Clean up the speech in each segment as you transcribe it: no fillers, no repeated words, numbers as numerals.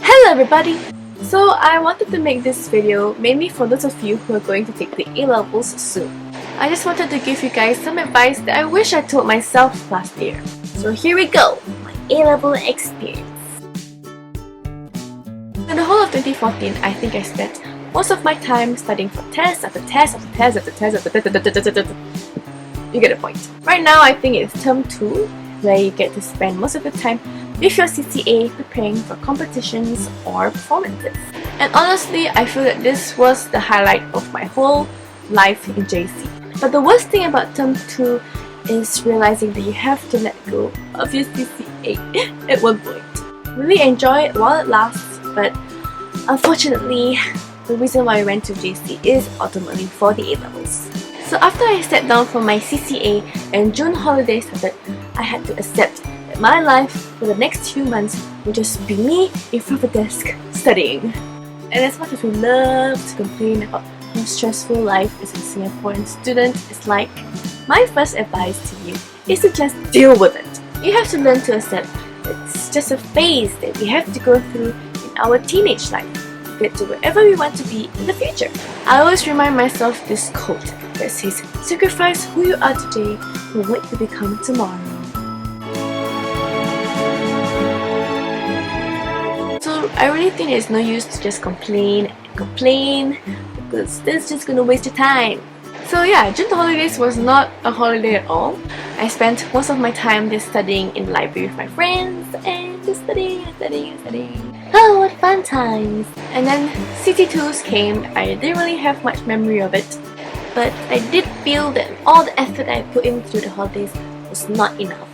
Hello everybody! So I wanted to make this video mainly for those of you who are going to take the A-levels soon. I just wanted to give you guys some advice that I wish I told myself last year. So here we go, my A-level experience. In the whole of 2014, I think I spent most of my time studying for test after test after test after test after test. You get the point. Right now, I think it's term 2, where you get to spend most of the time with your CCA preparing for competitions or performances. And honestly, I feel that this was the highlight of my whole life in JC. But the worst thing about term 2 is realizing that you have to let go of your CCA at one point. Really enjoy it while it lasts, but unfortunately, the reason why I went to JC is ultimately for the A-levels. So after I stepped down from my CCA and June holidays started, I had to accept that my life for the next few months would just be me in front of a desk studying. And as much as we love to complain about how stressful life as a Singaporean student is like, my first advice to you is to just deal with it. You have to learn to accept that it's just a phase that we have to go through in our teenage life to get to wherever we want to be in the future. I always remind myself this quote that says, sacrifice who you are today for what you become tomorrow. So I really think there's no use to just complain and complain, because that's just gonna waste your time. So yeah, June holidays was not a holiday at all. I spent most of my time just studying in the library with my friends and just studying and studying and studying. Oh, what fun times! And then CT2s came. I didn't really have much memory of it, but I did feel that all the effort I put in through the holidays was not enough.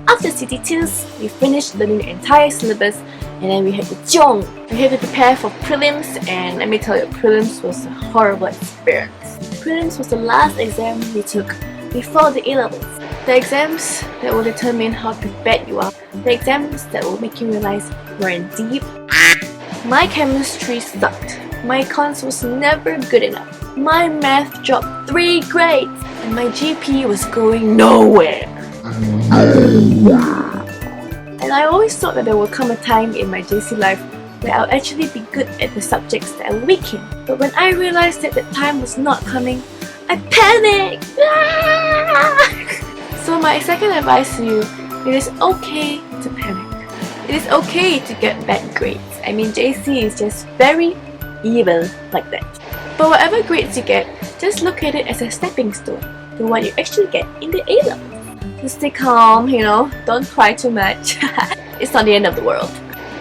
After CT2s, we finished learning the entire syllabus, and then we had to jong. We had to prepare for prelims, and let me tell you, prelims was a horrible experience. Prelims was the last exam we took before the A-levels. The exams that will determine how prepared you are. The exams that will make you realize you're in deep. My chemistry sucked. My econs was never good enough. My math dropped 3 grades, and my GP was going nowhere. And I always thought that there would come a time in my JC life where I'll actually be good at the subjects that I'm weak in. But when I realized that the time was not coming, I panicked! So my second advice to you, it is okay to panic. It is okay to get bad grades. I mean, JC is just very evil like that. But whatever grades you get, just look at it as a stepping stone to what you actually get in the A-levels. Just stay calm, you know, don't cry too much. It's not the end of the world.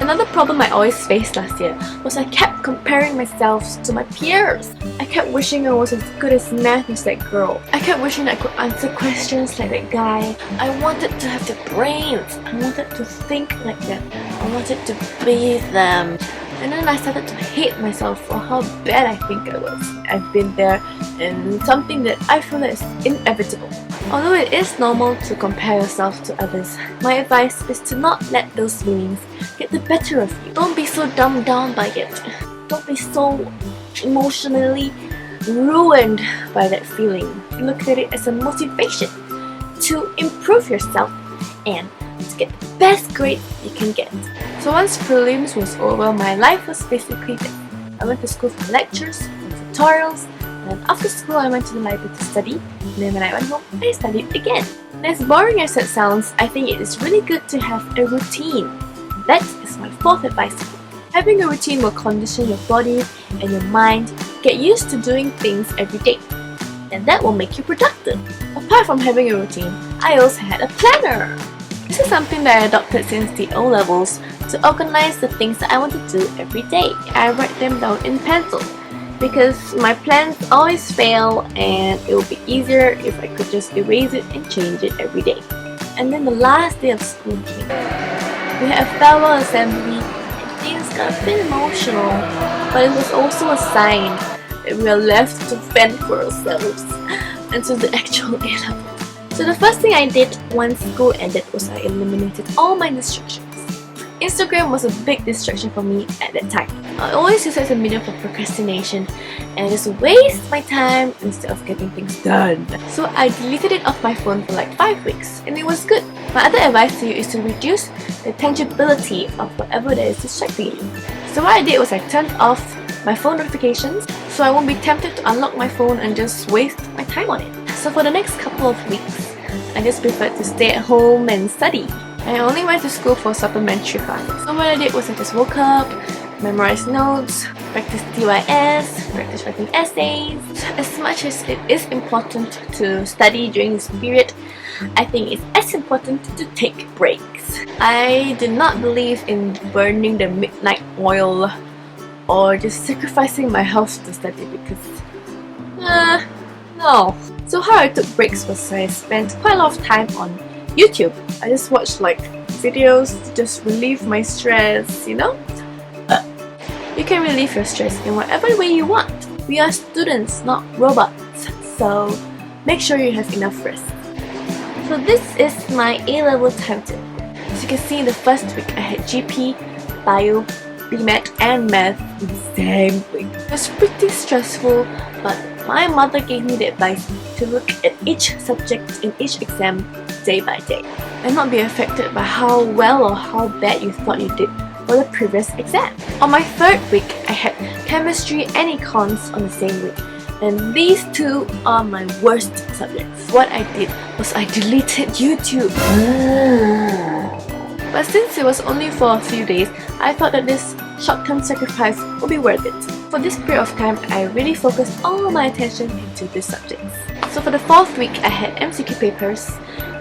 Another problem I always faced last year was I kept comparing myself to my peers. I kept wishing I was as good as math as that girl. I kept wishing I could answer questions like that guy. I wanted to have their brains. I wanted to think like them. I wanted to be them. And then I started to hate myself for how bad I think I was. I've been there, and something that I feel is inevitable. Although it is normal to compare yourself to others, my advice is to not let those feelings get the better of you. Don't be so dumbed down by it. Don't be so emotionally ruined by that feeling. Look at it as a motivation to improve yourself and to get the best grade you can get. So once prelims was over, my life was basically this. I went to school for lectures, for tutorials, and after school I went to the library to study, and then when I went home, I studied again. And as boring as that sounds, I think it is really good to have a routine. That is my fourth advice to you. Having a routine will condition your body and your mind, get used to doing things every day, and that will make you productive. Apart from having a routine, I also had a planner. This is something that I adopted since the O-levels to organize the things that I want to do every day. I write them down in pencil because my plans always fail, and it would be easier if I could just erase it and change it every day. And then the last day of school came. We had a farewell assembly, and things got a bit emotional, but it was also a sign that we are left to fend for ourselves until the actual A-level. So the first thing I did once school ended was I eliminated all my distractions. Instagram was a big distraction for me at that time. I always use it as a medium for procrastination and just waste my time instead of getting things done. So I deleted it off my phone for like 5 weeks and it was good. My other advice to you is to reduce the tangibility of whatever that is distracting you. So what I did was I turned off my phone notifications so I won't be tempted to unlock my phone and just waste my time on it. So for the next couple of weeks, I just preferred to stay at home and study. I only went to school for supplementary classes. So what I did was I just woke up, memorized notes, practice DYS, practice writing essays. As much as it is important to study during this period, I think it's as important to take breaks. I did not believe in burning the midnight oil or just sacrificing my health to study because, no. So how I took breaks was I spent quite a lot of time on YouTube. I just watched like videos to just relieve my stress, you know? You can relieve your stress in whatever way you want. We are students, not robots, so make sure you have enough rest. So this is my A-level timetable. As you can see, in the first week I had GP, Bio, BMAT and Math in the same week. It was pretty stressful, but my mother gave me the advice to look at each subject in each exam day by day and not be affected by how well or how bad you thought you did for the previous exam. On my third week, I had chemistry and econs on the same week, and these two are my worst subjects. What I did was I deleted YouTube. But since it was only for a few days, I thought that this short-term sacrifice would be worth it. For this period of time, I really focused all my attention into these subjects. So for the fourth week, I had MCQ papers,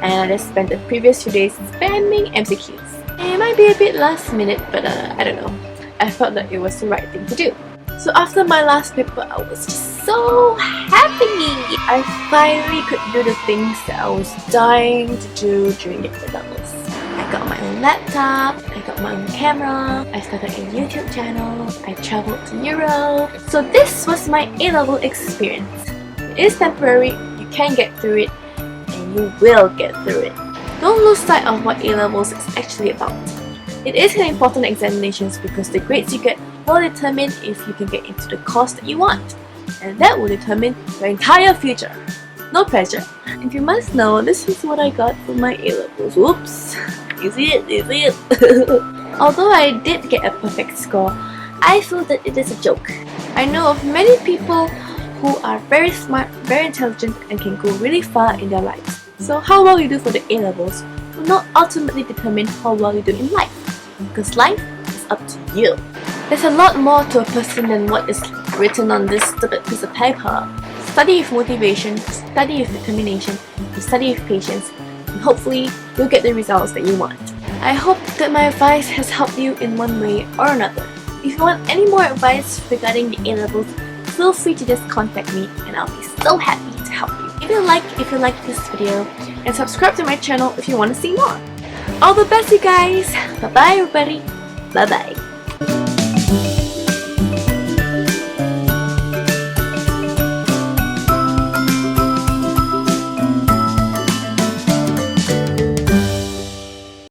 and I just spent the previous few days spamming MCQs. It might be a bit last minute, but I don't know. I felt that it was the right thing to do. So after my last paper, I was just so happy! I finally could do the things that I was dying to do during the A-levels. I got my own laptop, I got my own camera, I started a YouTube channel, I traveled to Europe. So this was my A-level experience. It is temporary, you can get through it, and you will get through it. Don't lose sight of what A-levels is actually about. It is an important examination because the grades you get will determine if you can get into the course that you want, and that will determine your entire future. No pressure. If you must know, this is what I got for my A-levels. Whoops! Is it? Although I did get a perfect score, I feel that it is a joke. I know of many people who are very smart, very intelligent, and can go really far in their lives. So how well you do for the A-levels will not ultimately determine how well you do in life, because life is up to you. There's a lot more to a person than what is written on this stupid piece of paper. Study with motivation, study with determination, and study with patience, and hopefully you'll get the results that you want. I hope that my advice has helped you in one way or another. If you want any more advice regarding the A-levels, feel free to just contact me and I'll be so happy to help you. If you like this video, and subscribe to my channel if you want to see more. All the best, you guys! Bye bye everybody! Bye bye!